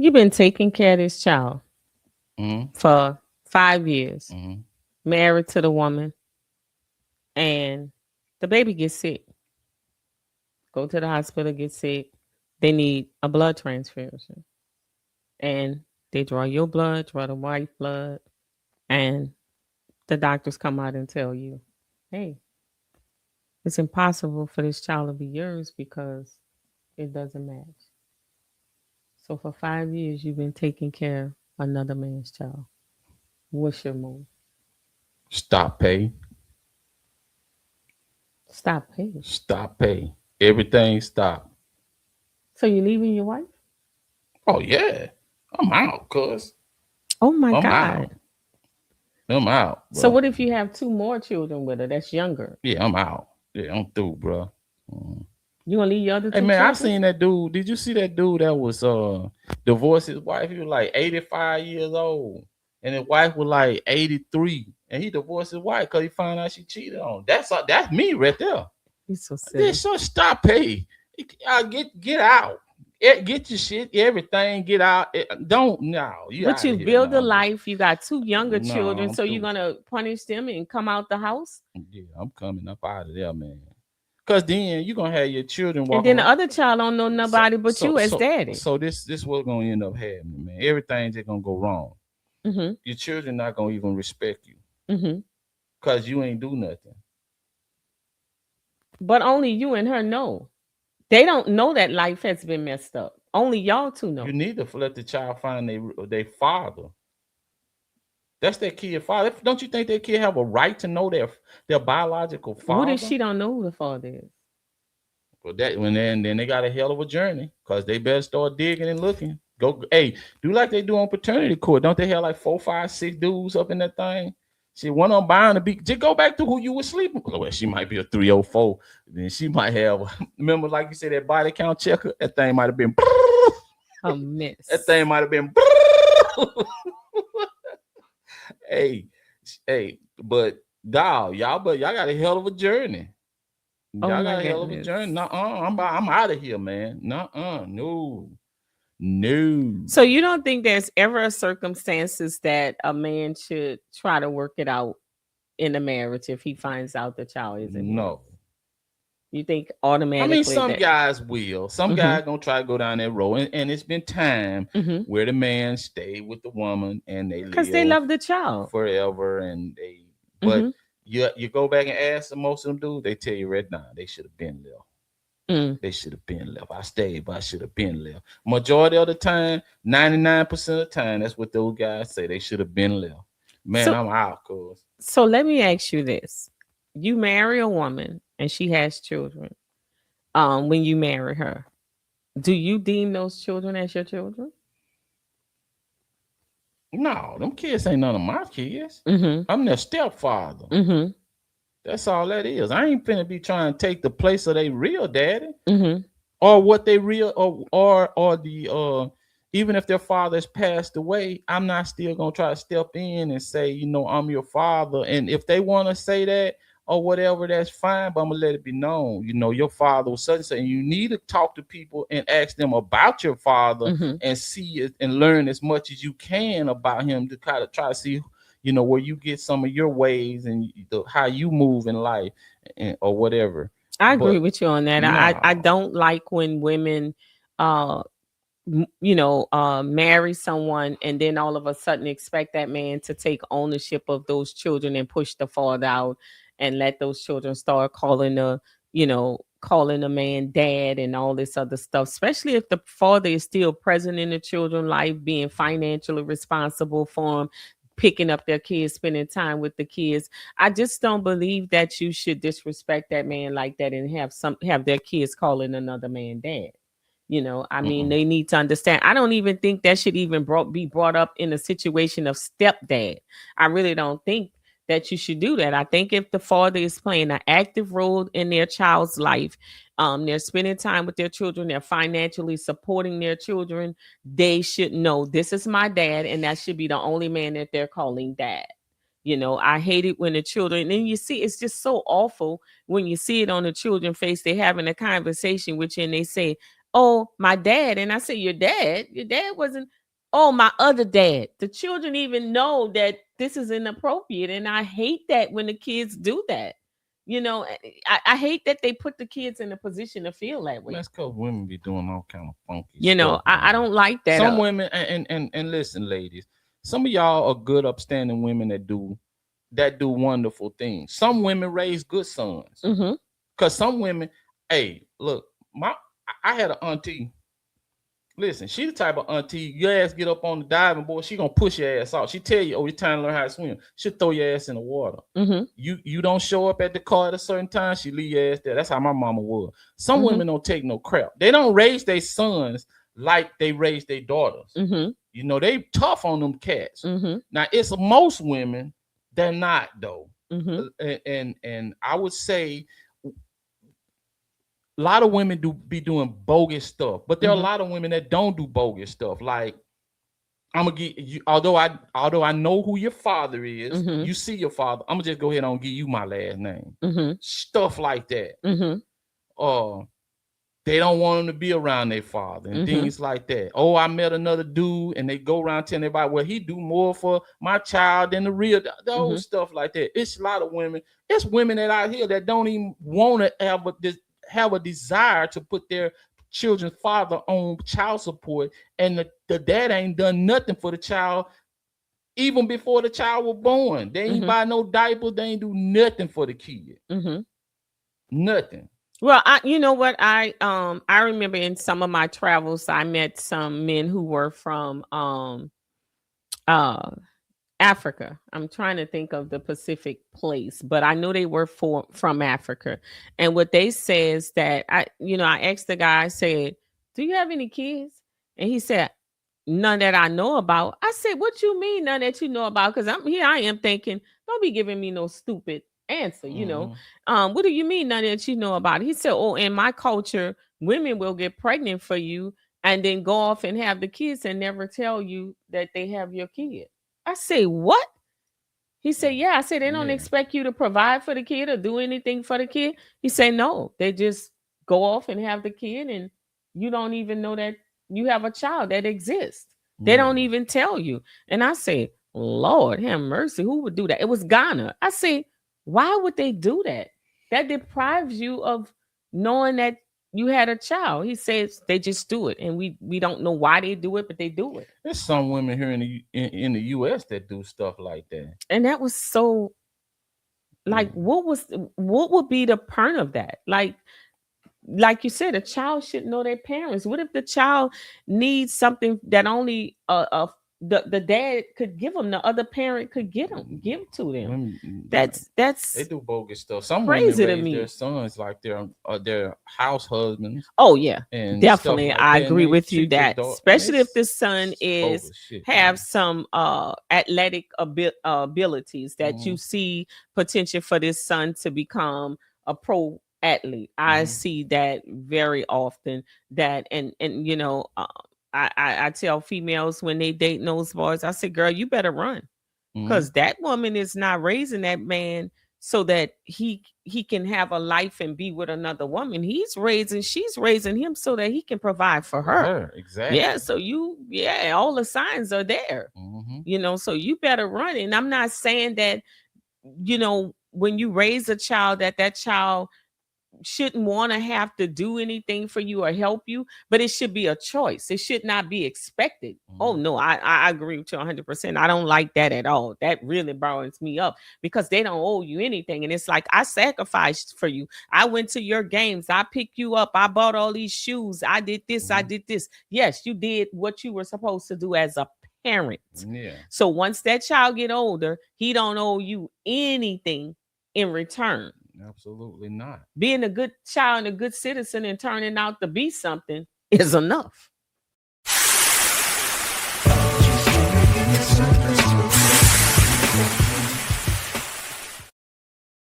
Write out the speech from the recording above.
You've been taking care of this child Mm-hmm. for 5 years, Mm-hmm. married to the woman, and the baby gets sick. Go to the hospital, get sick. They need a blood transfusion. And they draw your blood, draw the white blood, and the doctors come out and tell you, hey, it's impossible for this child to be yours because it doesn't match. So for 5 years, you've been taking care of another man's child. What's your move? Stop pay. Stop paying. Stop pay. Everything stop. So you leaving your wife? Oh yeah. I'm out, cuz. Oh my I'm God. out. I'm out, So bro. what if you have two more children with her that's younger? Yeah, I'm out. Yeah, I'm through, bro. Mm. You gonna leave your other Hey two man, I children? seen that dude. Did you see that dude that was divorced his wife? He was like 85 years old. And his wife was like 83. And he divorced his wife because he found out she cheated on him. That's me right there. You're so silly. This so stop pay. Get out. Get your shit, everything, get out. Don't no, you But out you of here build a now. life. You got two younger No, children, I'm so you're through. gonna punish them and come out the house. Yeah, I'm coming up out of there, man. Cause then you're gonna have your children And walk then the around. other child don't know So nobody but so you as so daddy. so this what's gonna end up happening, man. Everything's just gonna go wrong. Mm-hmm. Your children not gonna even respect you Mm-hmm. because you ain't do nothing. But only you and her know. They don't know that life has been messed up. Only y'all two You know. need to let the child find their father. That's their kid father. Don't you think that kid have a right to know their biological What if father? she don't know who the father is? But that when then they got a hell of a journey because they better start digging and looking. Go, hey, do like they do on paternity court. Don't they have like 4, 5, 6 dudes up in that thing? See, one on bound to be. Just go back to who you were sleeping. Well, she might be a 304. Then she might have. Remember, like you said, that body count checker. That thing might have been. A That mess. thing might have been. Hey, hey, but dog, y'all got a hell of a journey. Oh Y'all my got a hell of a goodness. journey. I'm out of here, man. No, no. So you don't think there's ever a circumstances that a man should try to work it out in a marriage if he finds out the child isn't his? No. You think I mean, automatically some that? guys will. Some Mm-hmm. guys gonna try to go down that road, and it's been time Mm-hmm. where the man stay with the woman and they Because they live love the child. forever, and they. But Mm-hmm. you go back and ask them, most of them dudes, they tell you right now they should have been left. Mm. They should have been left. I stayed, but I should have been left. Majority of the time, 99% of the time, that's what those guys say. They should have been left. Man, So I'm out, cuz. so let me ask you this: you marry a woman and she has children. When you marry her, do you deem those children as your children? No, them kids ain't none of my kids. Mm-hmm. I'm their stepfather. Mm-hmm. That's all that is. I ain't finna be trying to take the place of their real daddy Mm-hmm. or what they real or the even if their father has passed away, I'm not still gonna try to step in and say, I'm your father. And if they want to say that or whatever, that's fine. But I'm gonna let it be known, your father was such and such. And you need to talk to people and ask them about your father Mm-hmm. and see it and learn as much as you can about him to kind of try to see, where you get some of your ways and how you move in life or whatever. I agree But with you on that. I no. don't like when women uh marry someone and then all of a sudden expect that man to take ownership of those children and push the father out and let those children start calling a man dad and all this other stuff, especially if the father is still present in the children's life, being financially responsible for them, picking up their kids, spending time with the kids. I just don't believe that you should disrespect that man like that and have their kids calling another man dad. I mean, Mm-mm. they need to understand. I don't even think that should even be brought up in a situation of stepdad. I really don't think that you should do that. I think if the father is playing an active role in their child's life, they're spending time with their children, they're financially supporting their children, they should know this is my dad, and that should be the only man that they're calling dad. I hate it when the children, and you see, it's just so awful when you see it on the children's face. They're having a conversation with you and they say, Oh, my dad. And I said, your dad? Your dad wasn't. Oh, my other dad. The children even know that this is inappropriate. And I hate that when the kids do that. I hate that they put the kids in a position to feel that way. That's because women be doing all kind of funky You know, stuff, I man. don't like that. Some women, and listen, ladies, some of y'all are good, upstanding women that do wonderful things. Some women raise good sons. Mm-hmm. Cause some women, hey, look, I had an auntie. Listen, she the type of auntie, your ass get up on the diving board, she gonna push your ass out. She tell you, oh, it's time to learn how to swim. She'll throw your ass in the water. Mm-hmm. You don't show up at the car at a certain time, she leave your ass there. That's how my mama was. Some Mm-hmm. women don't take no crap. They don't raise their sons like they raise their daughters. Mm-hmm. They tough on them cats. Mm-hmm. Now it's most women, they're not though. Mm-hmm. And I would say a lot of women do be doing bogus stuff, but there are a Mm-hmm. lot of women that don't do bogus stuff. Like I'm gonna give you, although I know who your father is, Mm-hmm. you see your father. I'm gonna just go ahead and give you my last name. Mm-hmm. Stuff like that. Mm-hmm. Uh, they don't want them to be around their father and Mm-hmm. things like that. Oh, I met another dude, and they go around telling everybody, well, he do more for my child than the real, the old Mm-hmm. stuff like that. It's a lot of women. It's women that out here that don't even want to have a desire to put their children's father on child support, and the dad ain't done nothing for the child even before the child was born. They ain't Mm-hmm. buy no diapers. They ain't do nothing for the kid. Mm-hmm. Nothing. Well, you know what, I remember in some of my travels I met some men who were from uh Africa. I'm trying to think of the Pacific place, but I know they were from Africa. And what they say is that I asked the guy, I said, "Do you have any kids?" And he said, "None that I know about." I said, "What you mean none that you know about?" Because I'm here, I am thinking, don't be giving me no stupid answer. Mm-hmm. What do you mean none that you know about? He said, "Oh, in my culture, women will get pregnant for you and then go off and have the kids and never tell you that they have your kid." I say, "What?" He said, "Yeah." I said, "They don't Yeah. expect you to provide for the kid or do anything for the kid." He said, "No, they just go off and have the kid, and you don't even know that you have a child that exists. They Yeah. don't even tell you." And I said, "Lord have mercy, who would do that?" It was Ghana. I say, "Why would they do that? That deprives you of knowing that you had a child." He says they just do it, and we don't know why they do it, but they do it. There's some women here in the U.S. that do stuff like that. And that was so, like, Mm. what would be the point of that? Like you said, a child should know their parents. What if the child needs something that only the dad could give them, the other parent could give to them? Women, they That's do bogus stuff. Some women crazy to raise their me. sons like their house husbands Oh yeah, and stuff definitely. like I that, and agree they with you treat their that, daughter. especially if It's the son is bogus shit, have man. some athletic abilities that Mm-hmm. you see potential for this son to become a pro athlete. I Mm-hmm. see that very often. That and I tell females when they date those boys, I say, "Girl, you better run." Mm-hmm. Because that woman is not raising that man so that he can have a life and be with another woman. She's raising him so that he can provide for For her. her, Yeah, exactly. so all the signs are there. Mm-hmm. So you better run. And I'm not saying that, when you raise a child, that child shouldn't want to have to do anything for you or help you, but it should be a choice. It should not be expected. Oh Mm-hmm. no, I agree with you 100%. I don't like that at all. That really burns me up because they don't owe you anything, and it's like, I sacrificed for you. I went to your games. I picked you up. I bought all these shoes. I did this. I Mm-hmm. did this. Yes, you did what you were supposed to do as a parent. Yeah, So once that child get older, he don't owe you anything in return. absolutely not. Being a good child and a good citizen and turning out to be something is enough.